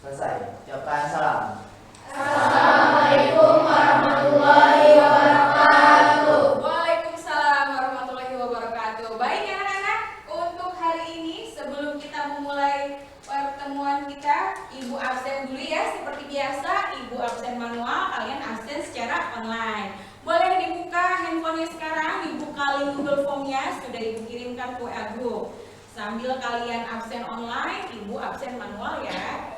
Selesai. Ucapkan salam. Assalamualaikum warahmatullahi wabarakatuh. Waalaikumsalam warahmatullahi wabarakatuh. Baik anak-anak, untuk hari ini sebelum kita memulai pertemuan kita, Ibu absen dulu ya. Seperti biasa, Ibu absen manual, kalian absen secara online. Boleh dibuka handphonenya sekarang, dibuka link Google Form-nya, sudah Ibu kirimkan ke WA Group. Sambil kalian absen online, Ibu absen manual ya.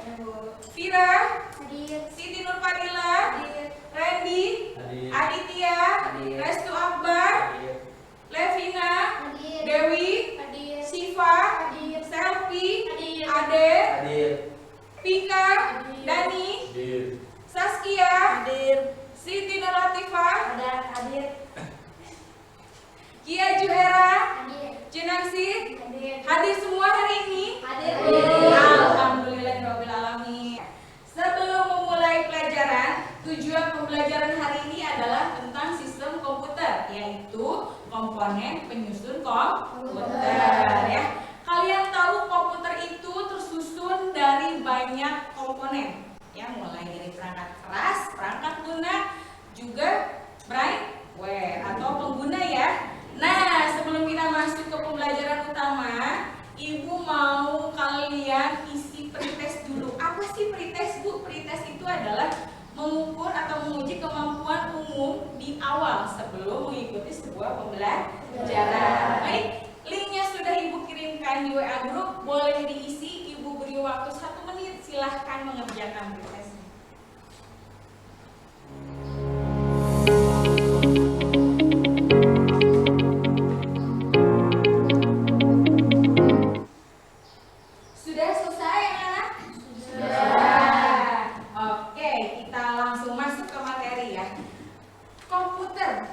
Vira, Hadir. Siti Nurfadila, Hadir. Randy, Hadir. Aditya, Hadir. Restu Akbar, Hadir. Levina, Hadir. Dewi, Hadir. Siva, Hadir. Selfie, Hadir. Ade, Hadir. Pika, Hadir. Dani, Hadir. Saskia, Hadir. Siti Nurlatifah, Hadir. Kia Juhera, Hadir. Junangsi, Hadir. hadir semua hari ini. Hadir. Alhamdulillahirobbilalamin. Sebelum memulai pelajaran, tujuan pembelajaran hari ini adalah tentang sistem komputer, yaitu komponen penyusun komputer ya. Kalian tahu komputer itu tersusun dari banyak komponen, ya, mulai dari perangkat keras, perangkat lunak, juga brainware atau pengguna ya. Nah, sebelum kita masuk ke pembelajaran utama, Ibu mau kalian isi pretest dulu. Apa sih pretest, Bu? Pretest itu adalah mengukur atau menguji kemampuan umum di awal sebelum mengikuti sebuah pembelajaran. Baik, linknya sudah Ibu kirimkan di WA Group. Boleh diisi, Ibu beri waktu 1 menit. Silahkan mengerjakan pretestnya. Sudah selesai anak-anak? Sudah. Oke, kita langsung masuk ke materi ya. Komputer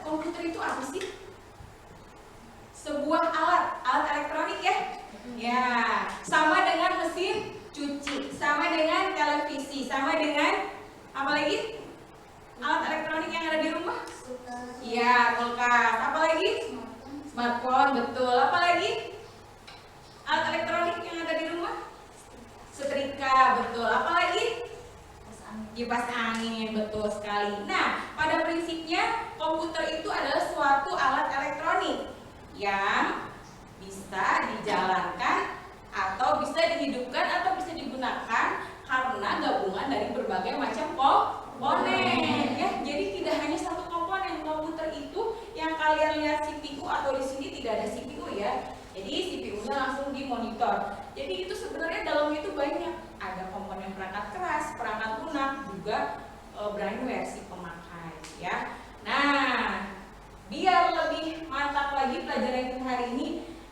itu apa sih? Sebuah alat elektronik ya. Ya, sama dengan mesin cuci, sama dengan televisi, sama dengan apa lagi? Alat elektronik yang ada di rumah? Iya, kulkas. Apa lagi? Smartphone, betul. Apa lagi? Alat elektronik yang ada di rumah? Setrika, betul. Apa lagi? Kipas angin, betul sekali. Nah, pada prinsipnya komputer itu adalah suatu alat elektronik yang bisa dijalankan atau bisa dihidupkan atau bisa digunakan karena gabungan dari berbagai macam komponen. Ya, jadi tidak hanya satu komponen komputer itu yang kalian lihat CPU atau di sini tidak ada CPU ya. Jadi CPU-nya langsung dimonitor. Jadi itu sebenarnya dalamnya itu banyak. Ada komponen perangkat keras, perangkat lunak, juga brainware si pemakai ya. Nah, biar lebih mantap lagi pelajaran kita hari ini,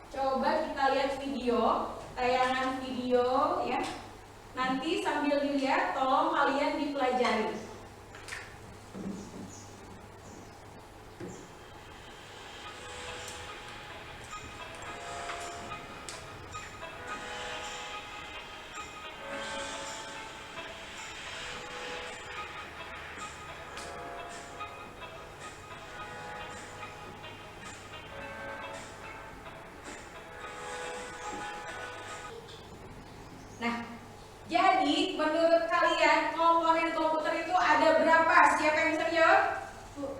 coba kita lihat video, tayangan video ya. Nanti sambil dilihat, tolong kalian dipelajari. Nah, jadi menurut kalian komponen komputer itu ada berapa? Siapa yang bisa menjawab?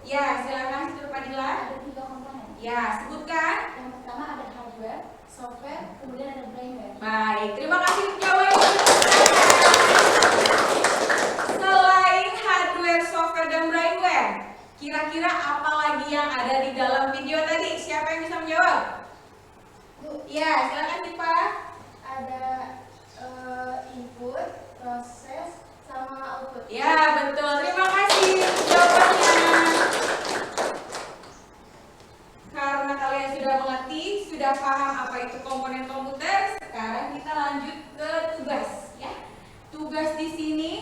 Ya, silakan Sister Padilla. Ada 3 komponen. Ya, sebutkan. Yang pertama ada hardware, software, kemudian ada brainware. Baik, terima kasih untuk jawabannya. Selain hardware, software, dan brainware, kira-kira apa lagi yang ada di dalam video tadi? Siapa yang bisa menjawab? Ya, silakan Tipa. Ada input, proses, sama output. Ya, betul. Terima kasih jawabannya. Karena kalian sudah mengerti, sudah paham apa itu komponen komputer, sekarang kita lanjut ke tugas ya. Tugas di sini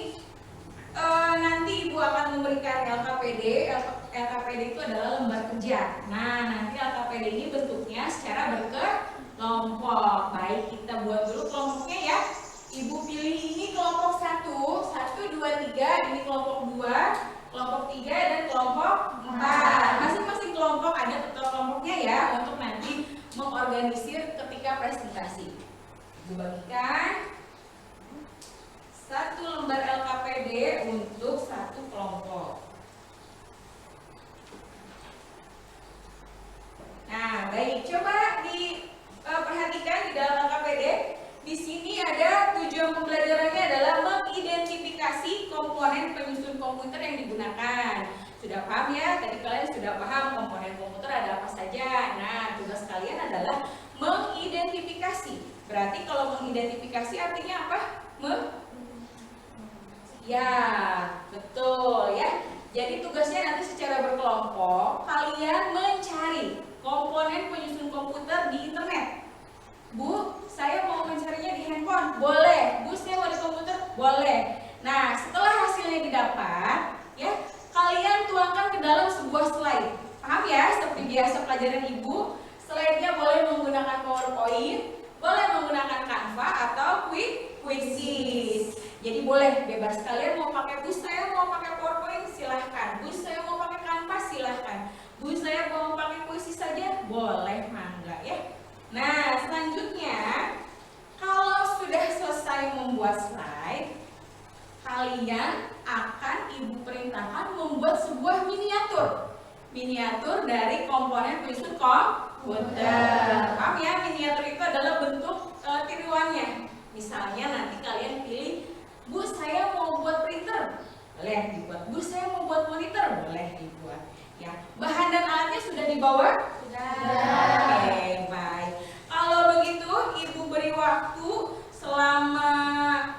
nanti Ibu akan memberikan LKPD. LKPD itu adalah lembar kerja. Nah, nanti LKPD ini bentuknya secara berkelompok. Baik, kita buat dulu kelompoknya ya. Ibu pilih ini kelompok 1, 1, 2, 3, ini kelompok 2, kelompok 3, dan kelompok 4. Masing-masing kelompok ada ketua kelompoknya ya, untuk nanti mengorganisir ketika presentasi. Ibu bagikan. untuk satu kelompok. Nah, baik, coba perhatikan di dalam LKPD. Di sini ada tujuan pembelajarannya adalah mengidentifikasi komponen penyusun komputer yang digunakan. Sudah paham ya? Tadi kalian sudah paham komponen komputer ada apa saja. Nah, tugas kalian adalah mengidentifikasi. Berarti kalau mengidentifikasi artinya apa? Ya, betul ya. Jadi tugasnya nanti secara berkelompok kalian mencari komponen penyusun komputer di internet. Bu, saya mau mencarinya di handphone, boleh. Bu, saya mau di komputer, boleh. Nah, setelah hasilnya didapat, ya, kalian tuangkan ke dalam sebuah slide. Paham ya? Seperti biasa pelajaran Ibu, slide-nya boleh menggunakan PowerPoint, boleh menggunakan Canva atau Quizzes. Jadi boleh bebas, kalian mau pakai Bu, saya mau pakai PowerPoint, silahkan. Bu, saya mau pakai Canva, silahkan. Bu, saya mau pakai Quizzes saja, boleh, mangga ya. Nah, selanjutnya kalau sudah selesai membuat slide, kalian akan Ibu perintahkan membuat sebuah miniatur dari komponen penyusun komputer. Paham ya? Miniatur itu adalah bentuk tiruannya. Misalnya nanti kalian pilih, Bu, saya mau buat printer, boleh dibuat. Bu, saya mau buat monitor, boleh dibuat. Ya, bahan dan alatnya sudah dibawa? Sudah. Oke, baik. Kalau begitu, Ibu beri waktu selama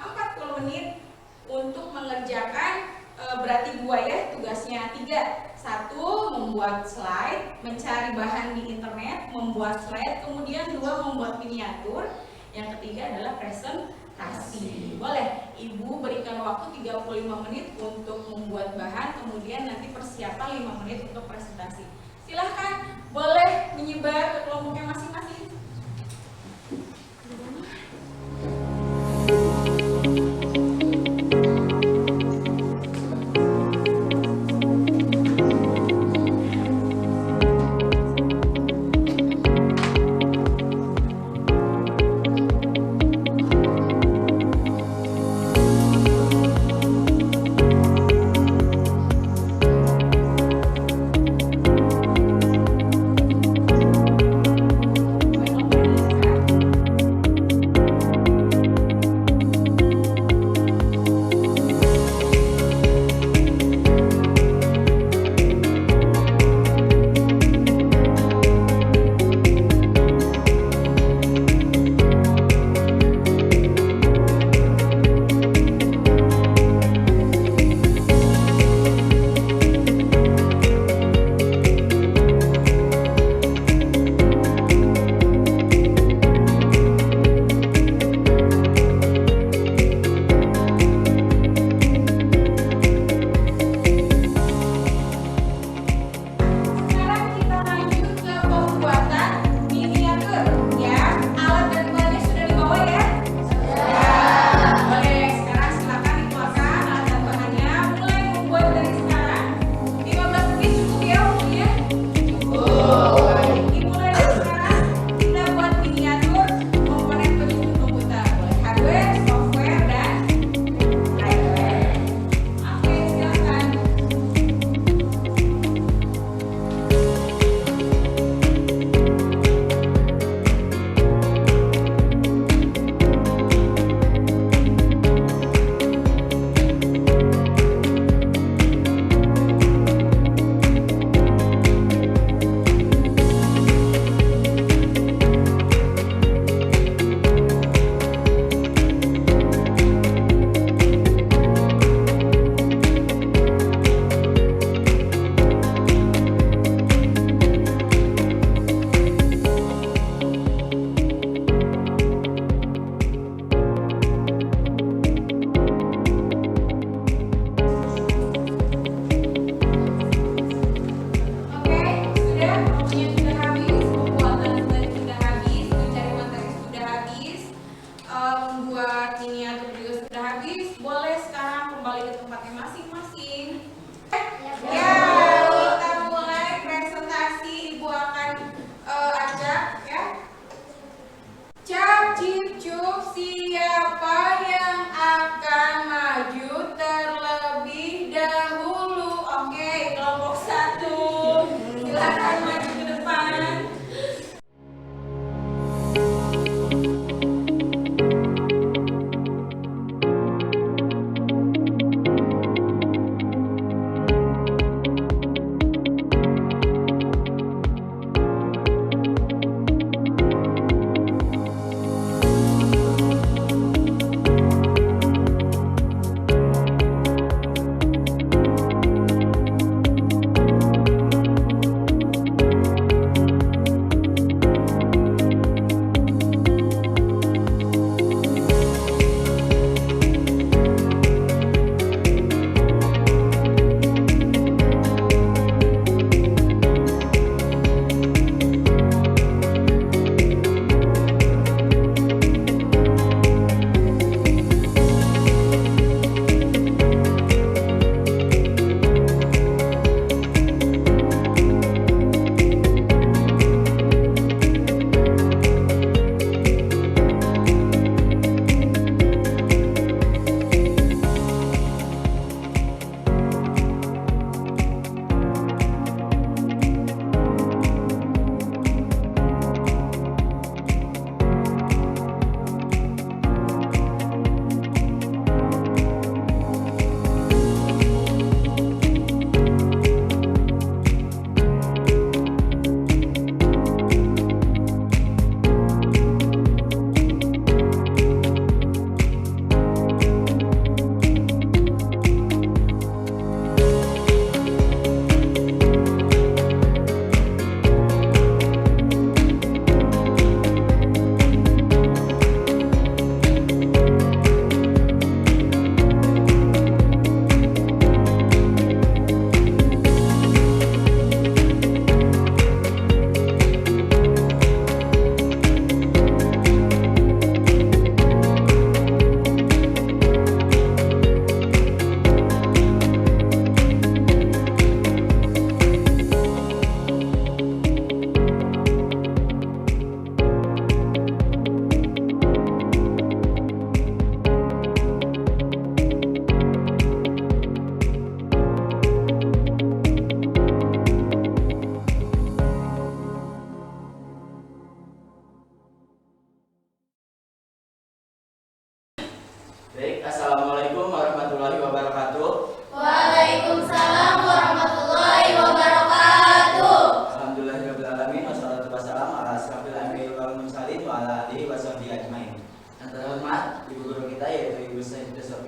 40 menit untuk mengerjakan, berarti 2 ya, tugasnya 3. 1, membuat slide, mencari bahan di internet, membuat slide, kemudian 2, membuat miniatur. Yang ketiga adalah presentasi. Boleh, Ibu berikan waktu 35 menit untuk membuat bahan, kemudian nanti persiapan 5 menit untuk presentasi. Silahkan, boleh menyebar ke kelompoknya masing-masing.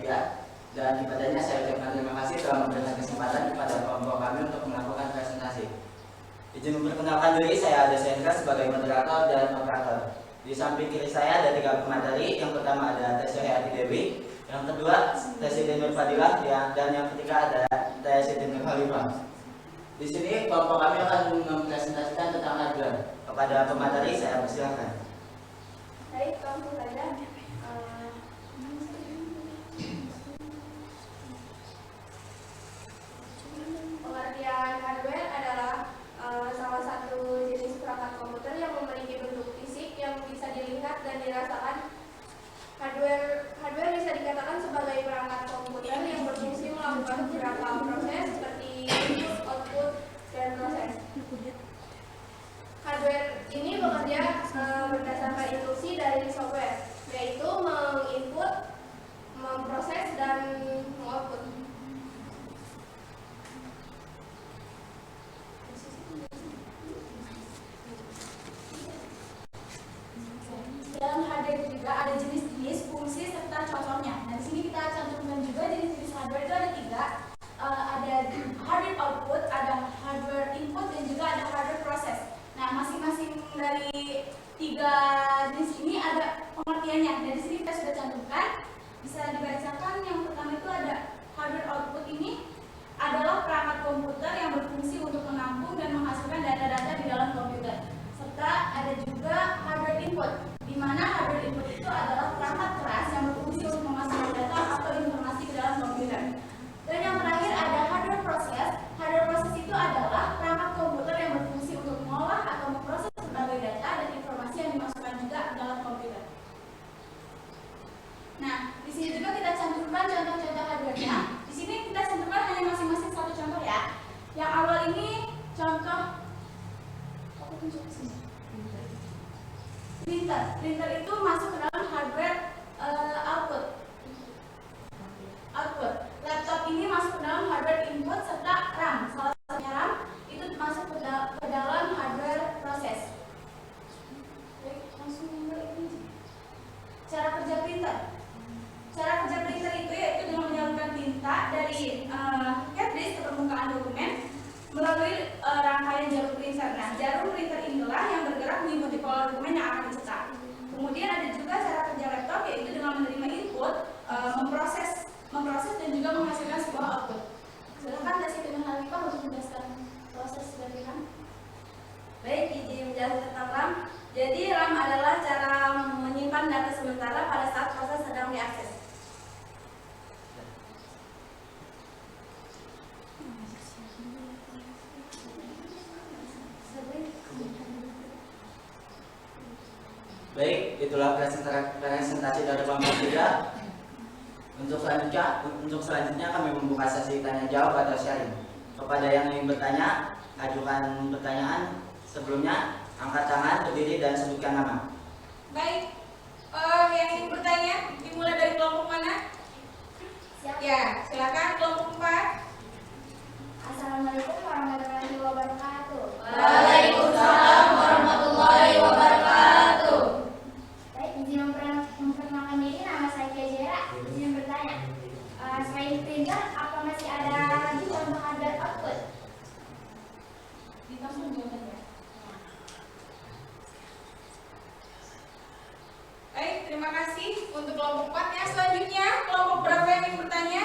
3. Dan kepadanya saya ucapkan terima kasih telah memberikan kesempatan kepada kelompok kami untuk melakukan presentasi. Izin memperkenalkan diri, saya Ade Sendra sebagai moderator dan operator. Di samping kiri saya ada 3 pemateri. Yang pertama ada Teh Suhayati Dewi, yang kedua Teh Siti Nur Fadilah, dan yang ketiga ada Teh Siti Nur Khalifah. Di sini kelompok kami akan mempresentasikan tentang hardware. Kepada pemateri saya persilakan. Baik, langsung saja. Pengertian hardware adalah salah satu jenis perangkat komputer yang memiliki bentuk fisik yang bisa dilihat dan dirasakan. Hardware bisa dikatakan sebagai perangkat komputer yang berfungsi melakukan beberapa proses seperti input, output, dan proses. Hardware ini bekerja berdasarkan instruksi dari software, yaitu menginput, memproses, dan mengoutput. Dalam hardware juga ada jenis-jenis, fungsi, serta contohnya. Nah, di sini kita cantumkan juga jenis-jenis hardware itu ada 3. Ada hardware output, ada hardware input, dan juga ada hardware proses. Nah, masing-masing dari 3 jenis ini ada pengertiannya. Dan di sini kita sudah cantumkan. Bisa dibacakan. Yang pertama itu ada hardware output. Ini adalah perangkat komputer yang berfungsi untuk menampung dan menghasilkan data-data di dalam komputer. Serta ada juga hardware input, di mana hardware input itu adalah perangkat keras yang berfungsi untuk memasukkan data atau informasi ke dalam komputer. Dan yang terakhir ada hardware proses. Hardware proses itu adalah perangkat komputer yang berfungsi untuk mengolah atau memproses berbagai data dan informasi yang dimasukkan juga ke dalam komputer. Nah, di sini juga kita cantumkan contoh-contoh hardware-nya. Di sini kita cantumkan hanya masing-masing satu contoh ya. Yang awal ini contoh printer. Printer itu masuk ke dalam hardware output. Laptop ini masuk ke dalam hardware input serta RAM. Salah satunya RAM itu masuk ke dalam hardware proses. Baik, langsung mulai ini. Cara kerja printer. Cara kerja printer itu yaitu dengan menyalurkan tinta dari cartridge ke permukaan dokumen melalui rangkaian jarum printer. Nah, jarum printer inilah yang bergerak mengikuti pola dokumen yang akan dicetak. Kemudian ada juga cara kerja laptop, yaitu dengan menerima input, memproses dan juga menghasilkan sebuah output. Silakan Teh Siti Nur Khalifah untuk menjelaskan proses dari RAM. Baik, izin menjelaskan tentang RAM. Jadi RAM adalah cara menyimpan data sementara pada saat proses sedang diakses. Baik, itulah presentasi dari kelompok 3. Untuk selanjutnya kami membuka sesi tanya jawab atau sharing. Kepada yang ingin bertanya, ajukan pertanyaan. Sebelumnya, angkat tangan, berdiri, dan sebutkan nama. Baik, yang ingin bertanya dimulai dari kelompok mana? Ya, silakan kelompok 4. Assalamualaikum warahmatullahi wabarakatuh. Waalaikumsalam warahmatullahi wabarakatuh. Baik, izin memperkenalkan diri, nama saya Kezera. Izin bertanya, selain printer, apa masih ada lagi contoh hardware output? Langsung jawabannya. Baik, terima kasih untuk kelompok 4 ya. Selanjutnya, kelompok berapa yang ingin bertanya?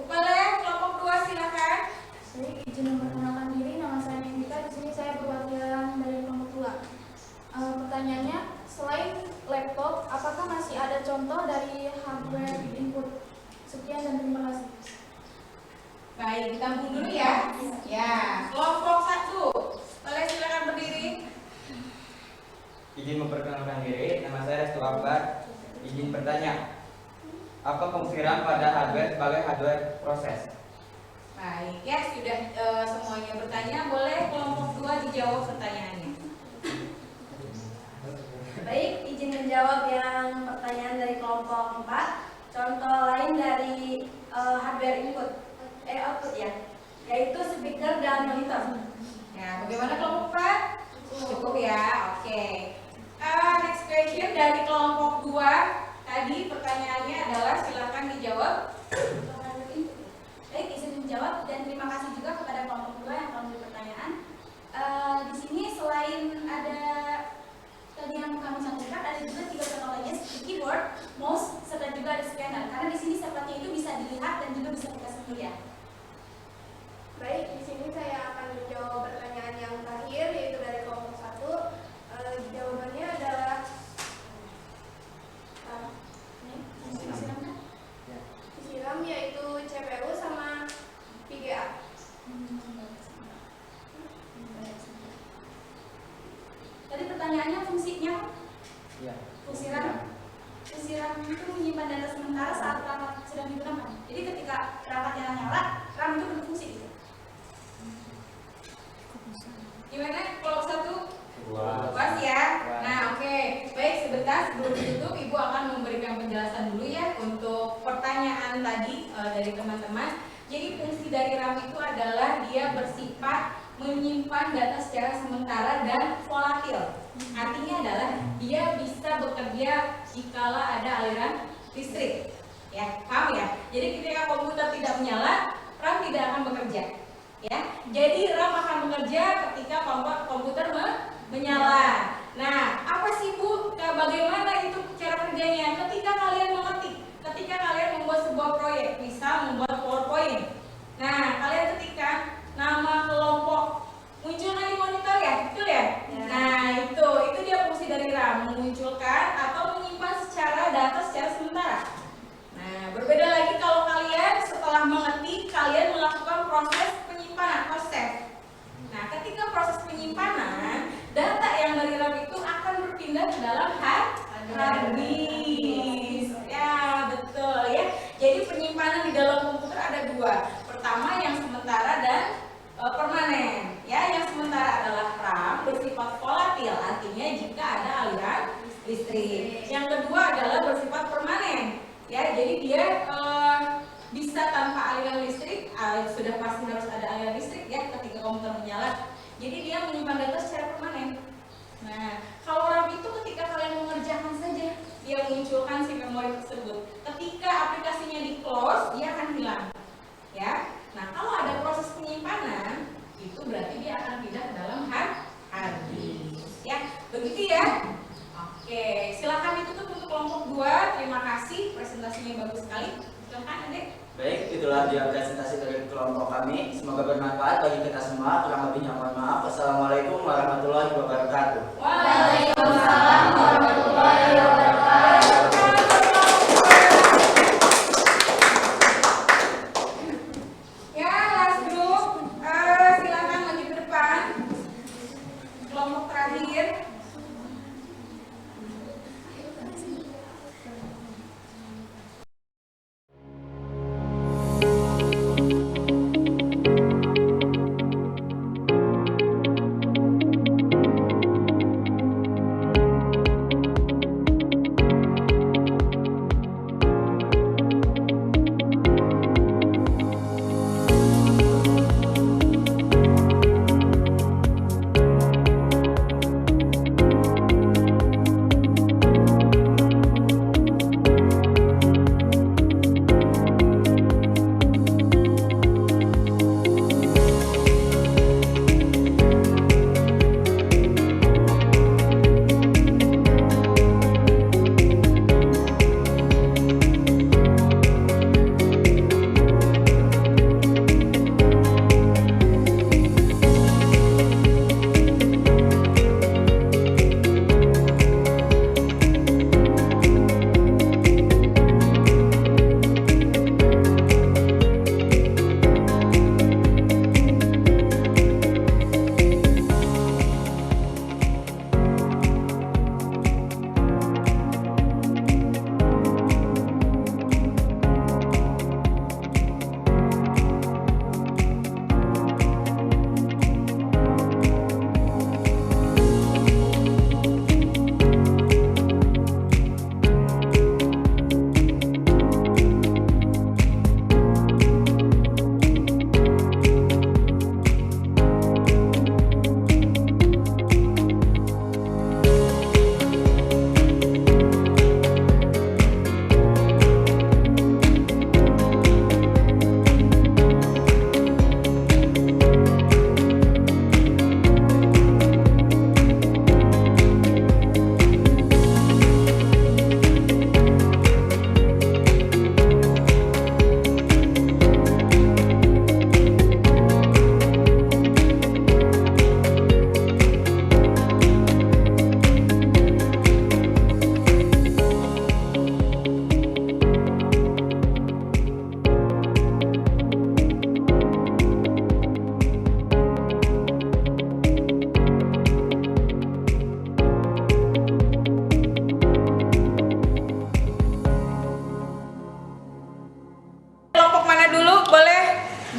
Boleh, kelompok 2 silakan. Baik, izin memperkenalkan diri, nama saya Nindita. Di sini saya perwakilan dari kelompok 2. Pertanyaannya, selain laptop, apakah masih ada contoh dari hardware input? Sekian dan terima kasih. Baik, ditampung dulu ya. Ya, kelompok 1. Boleh silakan berdiri. Izin memperkenalkan diri, nama saya Restu Akbar. Izin bertanya, apa fungsi RAM pada hardware sebagai hardware proses? Baik, ya sudah semuanya bertanya. Boleh kelompok 2 dijawab pertanyaannya. Baik, izin menjawab yang pertanyaan dari kelompok 4. Contoh lain dari hardware output ya, yaitu speaker dan monitor. Ya, bagaimana kelompok 4? Cukup ya, oke. Next question dari kelompok 2. Tadi pertanyaan pertanyaannya adalah silakan dijawab. Baik, izin menjawab dan terima kasih juga kepada kelompok 2 yang telah memberi pertanyaan. Di sini selain ada tadi yang kami cantumkan, ada juga 3 teknologi seperti keyboard, mouse, serta juga ada scanner. Karena di sini seperti itu bisa dilihat dan juga bisa kita sentuh ya. Baik, di sini saya akan menjawab pertanyaan yang terakhir yaitu dari kelompok 1. Jawabannya adalah disiram yaitu CPU sama VGA. Tadi pertanyaannya fungsinya Iya. fungsi RAM. Fungsi RAM itu menyimpan data sementara saat perangkat sedang digunakan. Jadi ketika perangkatnya nyala, RAM itu berfungsi. Gimana kelompok 1? Wah. Puas ya? Nah, oke. Baik, sebentar sebelum ditutup Ibu akan memberikan penjelasan dulu ya untuk pertanyaan tadi dari teman-teman. Jadi fungsi dari RAM itu adalah dia bersifat menyimpan data secara sementara dan volatil. Artinya adalah dia bisa bekerja jikala ada aliran listrik. Ya, paham ya? Jadi ketika komputer tidak menyala, RAM tidak akan bekerja. Ya, jadi RAM akan bekerja ketika komputer menyala. Nah, apa sih Bu? Bagaimana itu cara kerjanya? Ketika kalian mengetik, ketika kalian membuat sebuah proyek, misal membuat PowerPoint. Nah, kalian ketikkan nama kelompok muncul di monitor ya, betul ya? Nah, itu dia fungsi dari RAM, memunculkan atau menyimpan data secara sementara. Nah, berbeda lagi kalau kalian setelah mengetik, kalian melakukan proses penyimpanan, proses. Nah, ketika proses penyimpanan, data yang dari RAM itu akan berpindah ke dalam hard disk. Ya, betul ya. Jadi penyimpanan di dalam komputer ada 2. Pertama yang sementara dan permanen. Ya, yang sementara adalah RAM bersifat volatil, artinya jika ada aliran listrik. Yang kedua adalah bersifat permanen. Ya, jadi dia bisa tanpa aliran listrik, sudah pasti harus ada aliran listrik ya ketika komputer menyala. Jadi dia menyimpan data secara permanen. Nah, kalau RAM itu ketika kalian mengerjakan saja, dia munculkan si memori tersebut. Ketika aplikasinya di close, dia akan hilang. Ya. Nah, kalau ada proses penyimpanan, itu berarti dia akan pindah ke dalam hard disk. Ya, begitu ya. Oke, silakan ditutup untuk kelompok 2. Terima kasih, presentasinya bagus sekali. Silakan, Adek. Baik, itulah dia presentasi dari kelompok kami. Semoga bermanfaat bagi kita semua. Kurang lebihnya mohon maaf. Wassalamualaikum warahmatullahi wabarakatuh. Waalaikumsalam warahmatullahi wabarakatuh. Ya, last group, silakan maju ke depan. Kelompok terakhir.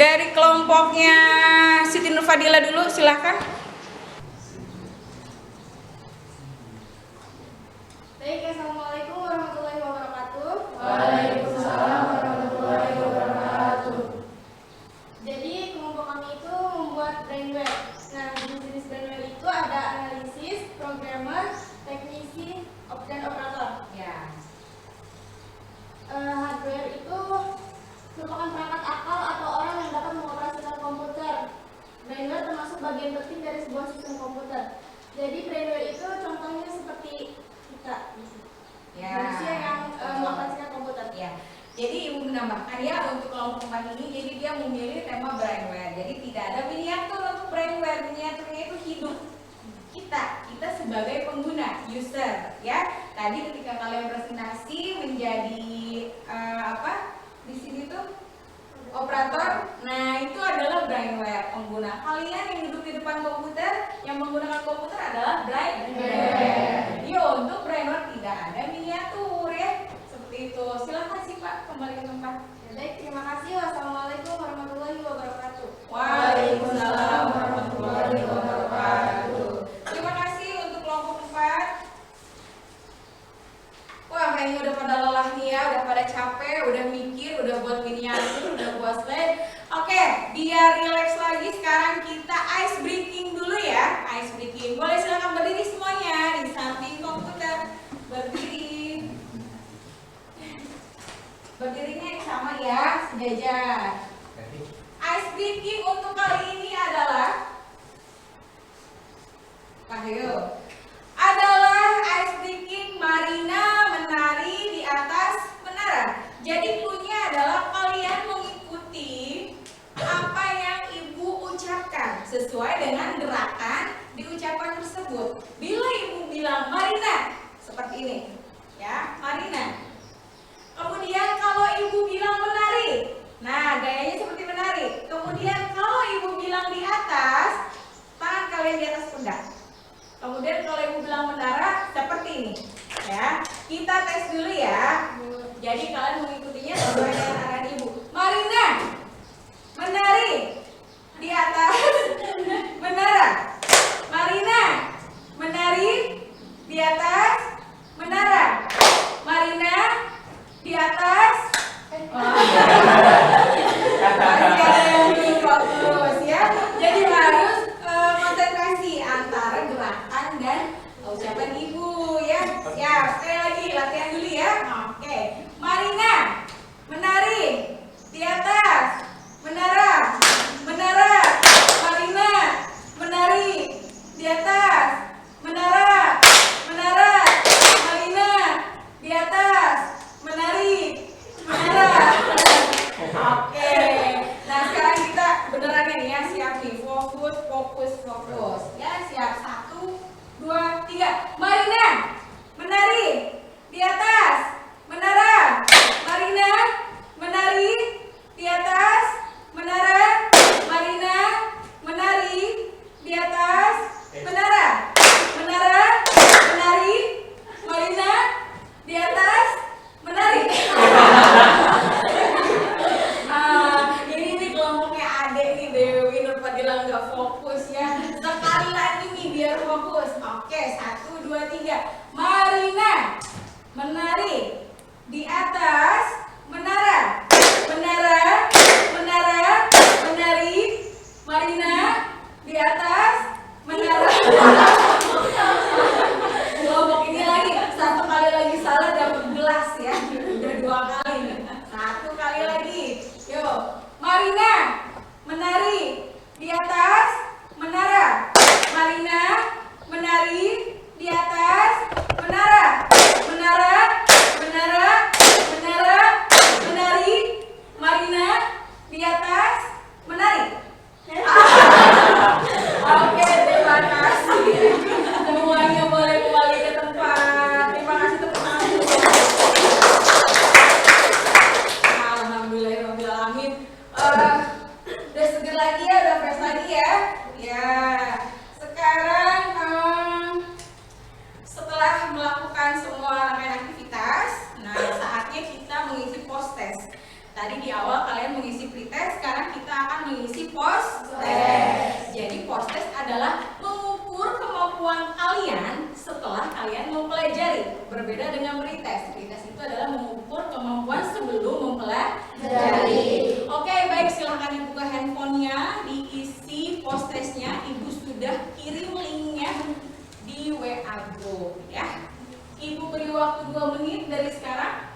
Dari kelompoknya Siti Nur Fadila dulu, silahkan. Baik, assalamualaikum warahmatullahi wabarakatuh. Waalaikumsalam warahmatullahi wabarakatuh. Jadi kelompok kami itu membuat brainware. Nah, jenis-jenis brainware itu ada analisis, programmer, teknisi, dan operator. Ya. Hardware itu merupakan perangkat akal atau orang yang dapat mengoperasikan komputer. Brainware termasuk bagian penting dari sebuah sistem komputer. Jadi brainware itu contohnya seperti kita, manusia yang mengoperasikan komputer. Ya. Jadi Ibu menambahkan ya untuk kelompok 4 ini, jadi dia memilih tema brainware. Jadi tidak ada miniatur untuk brainware, miniaturnya itu hidup. Kita sebagai pengguna, user, ya. Tadi ketika kalian presentasi menjadi di sini tuh operator. Nah, itu adalah brainware pengguna. Kalian yang duduk di depan komputer, yang menggunakan komputer adalah brainware. Yo, untuk brainware tidak ada miniatur ya. Seperti itu. Silakan sih Pak, kembali ke tempat. Baik, terima kasih. Wassalamualaikum warahmatullahi wabarakatuh. Waalaikumsalam warahmatullahi wabarakatuh. Terima kasih untuk kelompok 4. Wah, kayaknya udah pada lelah nih ya, udah pada capek, udah mikir, udah buat miniatur, udah buat slide. Oke, biar relax lagi sekarang kita ice breaking dulu ya. Ice breaking. Boleh silakan berdiri semuanya di samping komputer. Berdiri. Berdirinya yang sama ya, sejajar. Ice breaking untuk kali ini adalah ice breaking Marina menari di atas menara. Jadi cluenya adalah kalian mengikuti apa yang Ibu ucapkan sesuai dengan gerakan di ucapan tersebut. Bila Ibu bilang Marina, seperti ini ya, Marina. Kemudian kalau Ibu bilang menari, nah gayanya seperti menari. Kemudian kalau Ibu bilang di atas, tangan kalian di atas pundak. Kemudian kalau Ibu bilang menara, seperti ini ya. Kita tes dulu ya. Jadi kalian mengikutinya sesuai dengan arahan Ibu. Marina menari di atas menara. Marina menari di atas menara. Marina di atas. Masih ada yang lupa terus ya. Jadi harus konsentrasi antara gerakan dan ucapan Ibu ya. Siap. Sekali lagi latihan dulu ya. Oke. Marina menari di atas menara. Menara. Marina menari di atas menara. Menara. Marina di atas menari. Menara. Oke. Nah, sekarang kita beneran nih ya, siap nih. Fokus, fokus, fokus. Ya, siap. 1, 2, 3. Marina menari di atas menara. Marina menari di atas menara. Marina menari di atas menara. Menara menari. Marina di atas menari. Ini nih kelompoknya adek nih, Dewi Nur Fadila nggak fokus ya. Sekali lagi nih biar fokus. Oke, 1, 2, 3. Marina menari di atas menara. Menara, menara, menari. Marina di atas menara. Kelompok ini lagi, 1 kali lagi salah dapat gelas ya. Udah 2 kali nih. 1 kali lagi. Yuk, Marina menari di atas menara. Marina menari di atas menara. Menara, menara, menara, menari. Marina di atas menari. Oke, terima kasih. Semuanya boleh kembali ke tempat. Terima kasih tepuk tangan dulu. Alhamdulillahirrahmanirrahim. Udah seger lagi ya, udah fresh lagi ya. Ya, sekarang setelah melakukan semua rangkaian aktivitas, nah saatnya kita mengisi post test. Tadi di awal kalian mengisi pretest, sekarang kita akan mengisi post-test. Jadi post-test adalah mengukur kemampuan kalian setelah kalian mempelajari. Berbeda dengan pretest. Pretest itu adalah mengukur kemampuan sebelum mempelajari. Oke, baik, silahkan dibuka handphonenya, diisi post-testnya. Ibu sudah kirim linknya di WA group ya. Ibu beri waktu 2 menit dari sekarang.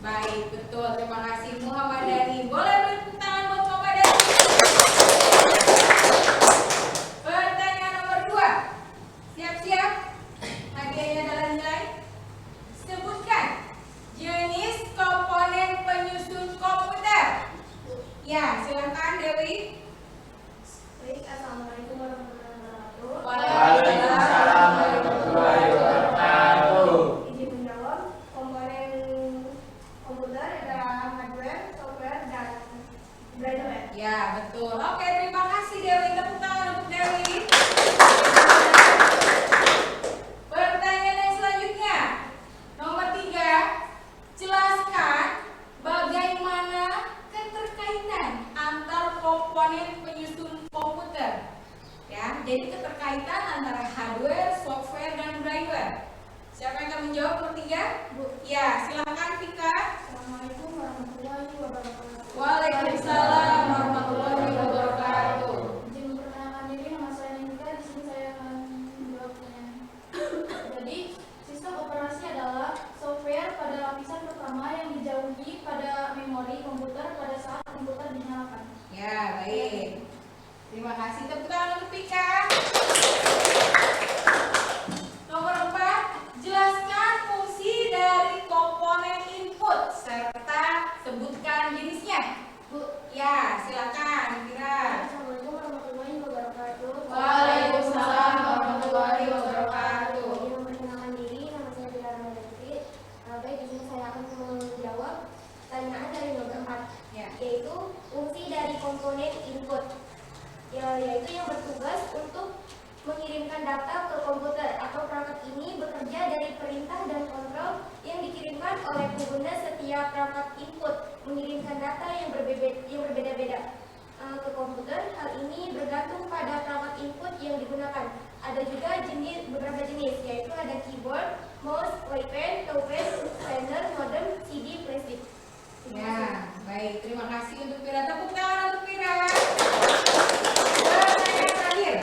Baik, betul. Terima kasih Muhammad Dhani. Boleh beri tepuk tangan buat Muhammad Dhani. Pertanyaan nomor 2. Siap-siap. Hadiahnya adalah nilai. Sebutkan jenis komponen penyusun komputer. Ya, silakan Dewi. Baik, assalamualaikum warahmatullahi wabarakatuh. Waalaikumsalam warahmatullahi wabarakatuh. Izin menjawab, komponen komputer adalah hardware, software, dan brainware. Ya, betul. Oke, terima kasih Dewi. Tepuk tangan untuk Dewi. Pertanyaan yang selanjutnya. Nomor 3. Jelaskan bagaimana keterkaitan antar komponen penyusun komputer. Ya, jadi keterkaitan antara hardware, software, dan brainware. Siapa yang akan menjawab nomor 3? Bu. Ya, silakan Vika. Assalamualaikum warahmatullahi wabarakatuh. Waalaikumsalam warahmatullahi wabarakatuh. Izin memperkenalkan diri, nama saya Nika. Di sini saya akan menjawab pertanyaan. Jadi, sistem operasi adalah software pada lapisan pertama yang dijauhi pada memori komputer pada saat komputer dinyalakan. Ya, baik. Terima kasih. Tepuk tangan untuk Vika. Nomor 4. Jelaskan fungsi dari komponen input serta sebutkan jenisnya. Bu, Ya, silakan Vira. Assalamualaikum warahmatullahi wabarakatuh. Waalaikumsalam warahmatullahi wabarakatuh. Izin memperkenalkan diri, nama saya Vira Rahmadati. Baik, di sini saya akan menjawab pertanyaan dari data ke komputer atau perangkat ini bekerja dari perintah dan kontrol yang dikirimkan oleh pengguna setiap perangkat input mengirimkan data yang berbeda-beda ke komputer. Hal ini bergantung pada perangkat input yang digunakan. Ada juga beberapa jenis, yaitu ada keyboard, mouse, waypen, touchpad, scanner, modem, CD, flashdisk. Ya, baik. Terima kasih untuk Vira. Tepuk tangan untuk Vira. Pertanyaan terakhir.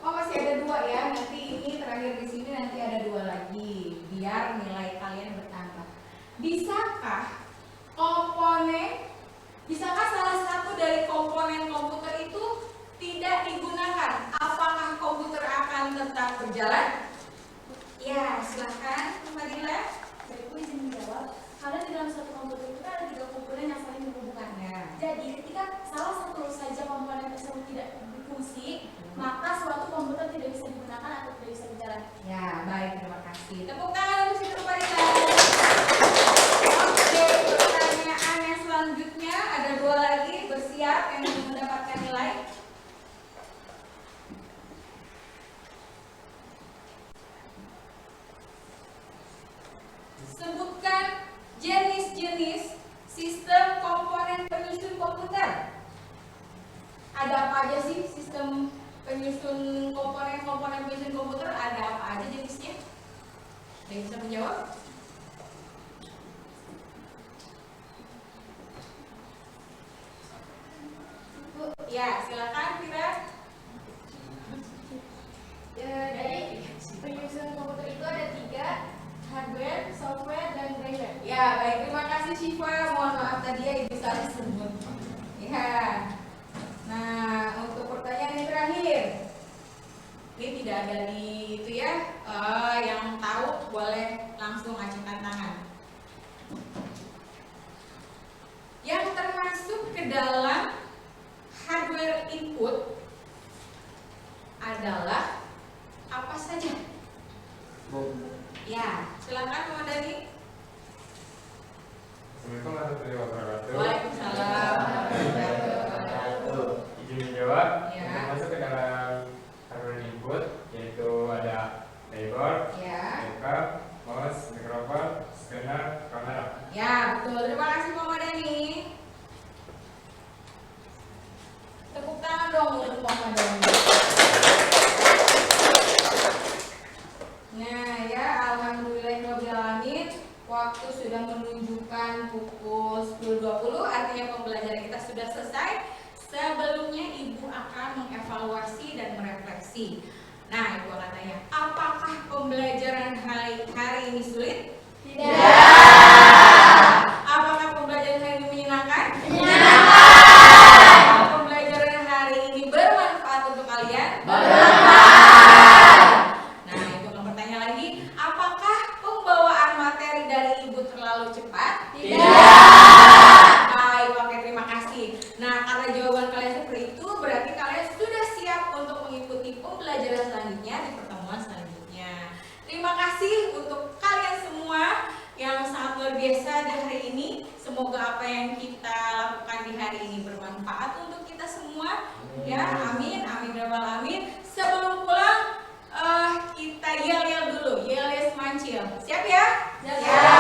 Oh, masih ada 2 ya. Nanti ini terakhir di sini, nanti ada 2 lagi biar nilai kalian bertambah. Bisakah salah satu dari komponen komputer itu tidak digunakan? Apakah komputer akan tetap berjalan? Ya, silakan Mbak Dila. Baikku izin menjawab. Karena di dalam satu komputer itu ada 3 komponen yang saling berhubungan. Ya. Jadi ketika salah satu saja komponen tersebut tidak berfungsi, maka suatu komputer tidak bisa digunakan atau tidak bisa berjalan. Ya, baik, terima kasih. Tepuk tangan untuk Sister Mbak Dila. Oke, pertanyaan yang selanjutnya ada 2 lagi, bersiap yang mendapatkan nilai. Sebutkan jenis-jenis sistem komponen penyusun komputer. Ada apa aja sih sistem penyusun komponen penyusun komputer? Ada apa aja jenisnya? Ada yang bisa menjawab? Ya, silakan Vira. Jadi penyusun komputer itu ada 3, hardware, software, dan driver. Ya, baik, terima kasih Syifa. Mohon maaf tadi ya Ibu salah sebut. Ya. Nah, untuk pertanyaan yang terakhir. Ini tidak ada di itu ya. Yang tahu boleh langsung acungkan tangan. Yang termasuk ke dalam hardware input adalah apa saja? Ya, silakan Muhammad Dhani. Assalamualaikum warahmatullahi wabarakatuh. Waalaikumsalam. Izin menjawab. Ya. Yang masuk ke dalam hardware input yaitu ada keyboard, Ya. laptop, mouse, mikrofon, scanner, kamera. Ya, betul. Terima kasih Muhammad Dhani. Tepuk tangan dong untuk Muhammad Dhani. Nah, ya, alhamdulillahirobbilalamin. Waktu sudah menunjukkan pukul 10.20, artinya pembelajaran kita sudah selesai. Sebelumnya Ibu akan mengevaluasi dan merefleksi. Nah, Ibu akan tanya, apakah pembelajaran hari ini sulit? Tidak. Apakah pembelajaran hari ini menyenangkan? Pembelajaran hari ini bermanfaat untuk kalian? Nah, Ibu akan bertanya lagi, apakah pembawaan materi dari Ibu terlalu cepat? Baik, oke, terima kasih. Nah, karena jawaban kalian seperti itu, berarti kalian sudah siap untuk mengikuti pembelajaran selanjutnya di pertemuan selanjutnya. Terima kasih untuk kalian semua yang sangat luar biasa di hari ini. Semoga apa yang kita lakukan di hari ini bermanfaat untuk kita semua. Ya, amin, amin, rabbal alamin. Sebelum pulang, kita yel-yel dulu, yel-yel semancil. Siap ya? Siap.